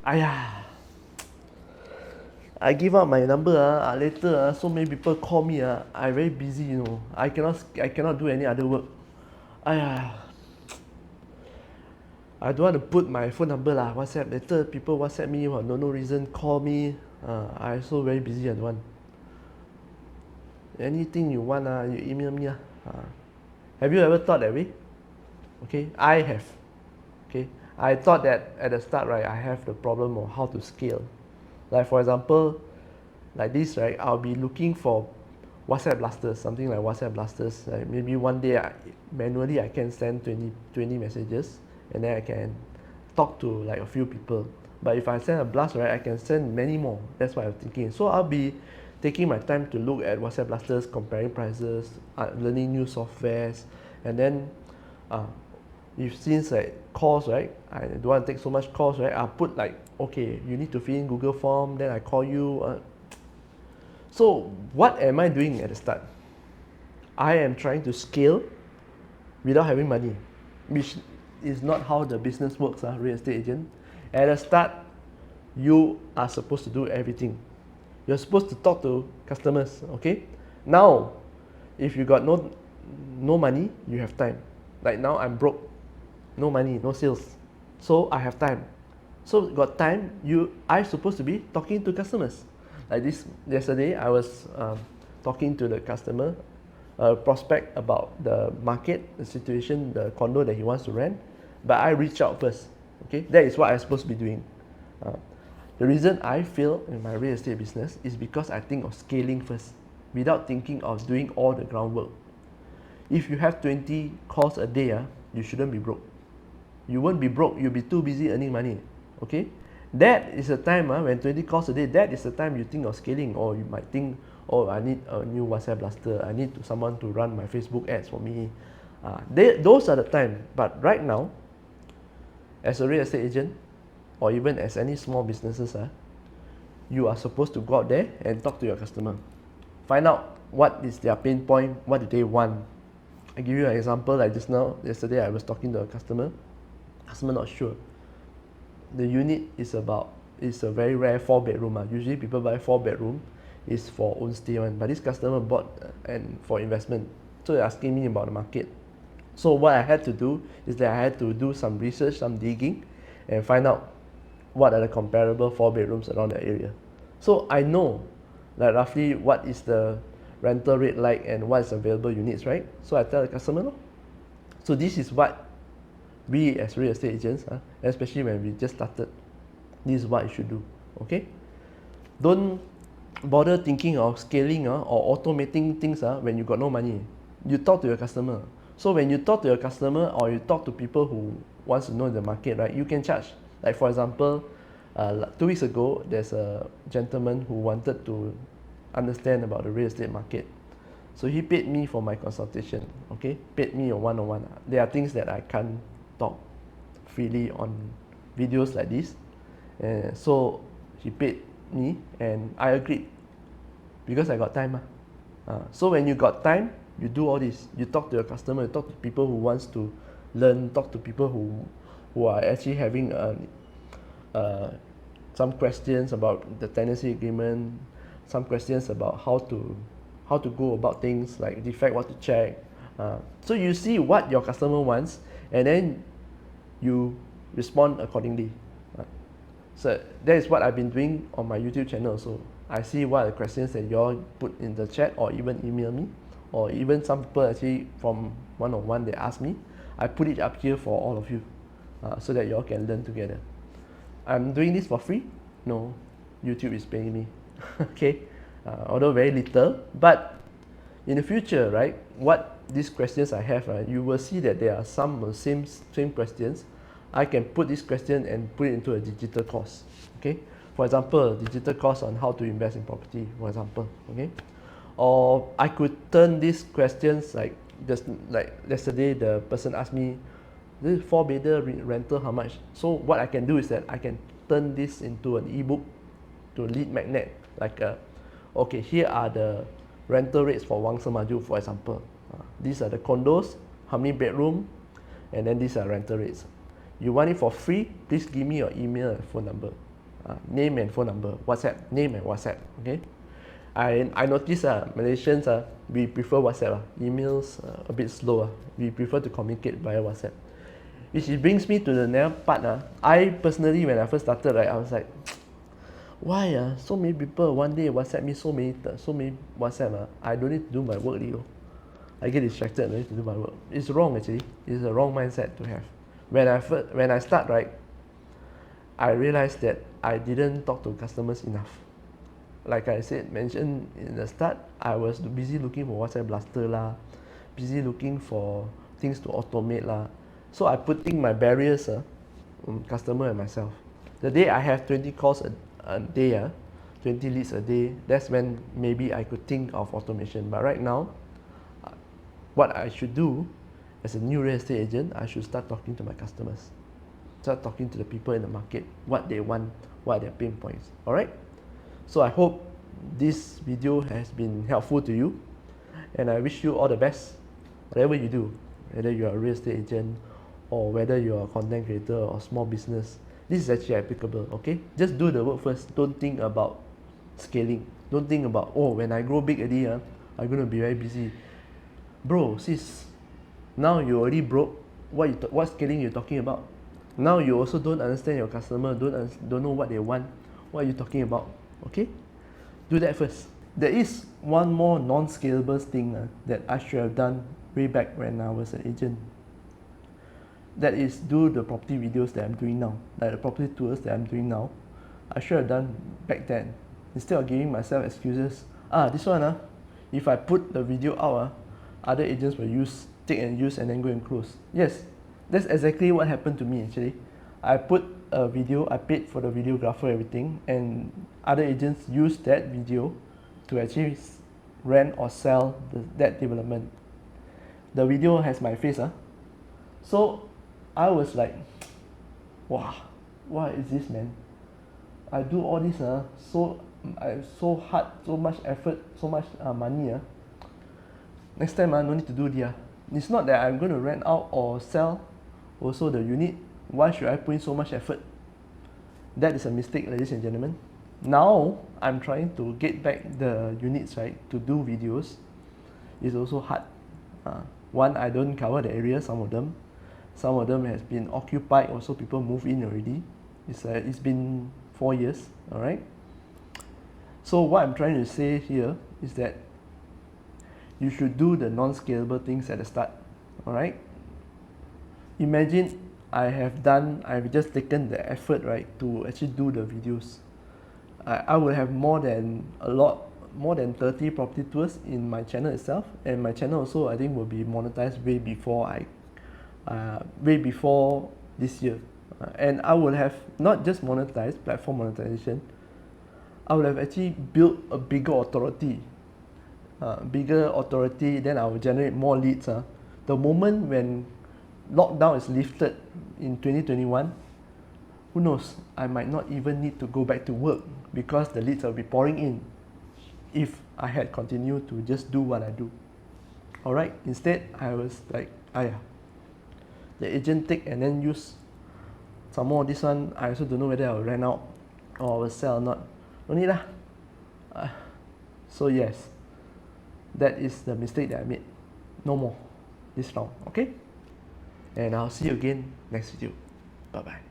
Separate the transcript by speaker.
Speaker 1: Aya, I give out my number later so many people call me I very busy I cannot do any other work. Aya, I don't want to put my phone number lah WhatsApp later people WhatsApp me no reason call me. I also very busy I don't want. Anything you want you email me Have you ever thought that way? Okay, I have. Okay, I thought that at the start, right, I have the problem of how to scale. Like for example, like this, right, I'll be looking for WhatsApp blasters, something like WhatsApp blasters. Like maybe one day manually I can send 20 messages and then I can talk to like a few people. But if I send a blast, right, I can send many more. That's what I'm thinking. So I'll be taking my time to look at WhatsApp blasters, comparing prices, learning new softwares, and then if since like calls, right, I don't want to take so much calls, right, I'll put like, okay, you need to fill in Google form, then I call you. So what am I doing at the start? I am trying to scale without having money, which is not how the business works, real estate agent. At the start, you are supposed to do everything. You're supposed to talk to customers, okay? Now, if you got no money, you have time. Like now I'm broke, no money, no sales. So I have time. So got time, I'm supposed to be talking to customers. Like this yesterday, I was talking to the customer, prospect about the market, the situation, the condo that he wants to rent. But I reach out first. Okay, that is what I'm supposed to be doing. The reason I fail in my real estate business is because I think of scaling first, without thinking of doing all the groundwork. If you have 20 calls a day, you shouldn't be broke. You won't be broke, you'll be too busy earning money. Okay? That is the time when 20 calls a day, that is the time you think of scaling, or you might think, oh, I need a new WhatsApp blaster, I need someone to run my Facebook ads for me. Those are the time. But right now, as a real estate agent, or even as any small businesses, you are supposed to go out there and talk to your customer. Find out what is their pain point, what do they want. I give you an example like just now. Yesterday I was talking to a customer. Customer not sure. The unit is a very rare 4-bedroom. Usually people buy 4-bedroom is for own stay one, but this customer bought and for investment. So they're asking me about the market. So what I had to do is that I had to do some research, some digging, and find out what are the comparable 4-bedrooms around the area. So I know like roughly what is the rental rate like and what is available units, right? So I tell the customer, no. So this is what we as real estate agents, especially when we just started, this is what you should do. Okay? Don't bother thinking of scaling or automating things when you got no money. You talk to your customer. So when you talk to your customer or you talk to people who wants to know the market, right, you can charge. Like for example, 2 weeks ago, there's a gentleman who wanted to understand about the real estate market. So he paid me for my consultation, okay? Paid me a one-on-one. There are things that I can't talk freely on videos like this. So he paid me and I agreed because I got time. So when you got time, you do all this. You talk to your customer, you talk to people who wants to learn, talk to people who are actually having some questions about the tenancy agreement, some questions about how to go about things like defect, what to check. So you see what your customer wants and then you respond accordingly. So that is what I've been doing on my YouTube channel. So I see what are the questions that you all put in the chat or even email me, or even some people actually from one-on-one they ask me. I put it up here for all of you so that you all can learn together. I'm doing this for free? No, YouTube is paying me. Okay, although very little, but in the future, right, what these questions I have, you will see that there are some same questions. I can put this question and put it into a digital course. Okay, for example, digital course on how to invest in property, for example. Okay, or I could turn these questions like just like yesterday the person asked me, this 4-bedder rental how much? So what I can do is that I can turn this into an ebook to lead magnet, like okay, here are the rental rates for Wang Semaju, for example. These are the condos, how many bedroom, and then these are rental rates. You want it for free, please give me your email and phone number. name and phone number, WhatsApp, name and WhatsApp. Okay, I notice Malaysians we prefer WhatsApp. Emails a bit slow. We prefer to communicate via WhatsApp. Which brings me to the next part. I personally, when I first started, right, I was like, why so many people one day WhatsApp me so many WhatsApp. I don't need to do my work, I get distracted, I don't need to do my work. It's wrong actually. It's a wrong mindset to have. When I start, right, I realized that I didn't talk to customers enough. Like I mentioned in the start, I was busy looking for WhatsApp blaster lah, busy looking for things to automate lah. So I putting my barriers on customer and myself. The day I have 20 calls a day, 20 leads a day, that's when maybe I could think of automation. But right now, what I should do as a new real estate agent, I should start talking to my customers. Start talking to the people in the market, what they want, what are their pain points. All right? So I hope this video has been helpful to you, and I wish you all the best, whatever you do, whether you're a real estate agent or whether you're a content creator or small business. This is actually applicable, okay? Just do the work first. Don't think about scaling. Don't think about, oh, when I grow big already, I'm going to be very busy. Bro, sis, now you already broke. What scaling you're talking about? Now you also don't understand your customer, don't know what they want. What are you talking about? Okay? Do that first. There is one more non-scalable thing that I should have done way back when I was an agent. That is do the property videos that I'm doing now, like the property tours that I'm doing now. I should have done back then. Instead of giving myself excuses, this one, if I put the video out, other agents will take and use and then go and close. Yes, that's exactly what happened to me actually. I put a video, I paid for the videographer, everything, and other agents used that video to actually rent or sell that development. The video has my face, so I was like, wow, what is this, man? I do all this so hard, so much effort, so much money. Next time no need to do this. It's not that I'm going to rent out or sell also the unit. Why should I put in so much effort? That is a mistake, ladies and gentlemen. Now I'm trying to get back the units, right, to do videos. It's also hard. One, I don't cover the area, some of them has been occupied, also people move in already. It's been 4 years, all right? So what I'm trying to say here is that you should do the non-scalable things at the start, all right? Imagine I've just taken the effort, right, to actually do the videos. I will have more than 30 property tours in my channel itself, and my channel also I think will be monetized way before this year. And I will have not just monetized, platform monetization, I would have actually built a bigger authority. Then I will generate more leads. The moment when lockdown is lifted in 2021, who knows, I might not even need to go back to work because the leads will be pouring in if I had continued to just do what I do. Alright, instead I was like, the agent take and then use. Some more this one, I also don't know whether I will rent out or I will sell or not. No need lah. So yes, that is the mistake that I made. No more this round, okay? And I'll see you again next video. Bye bye.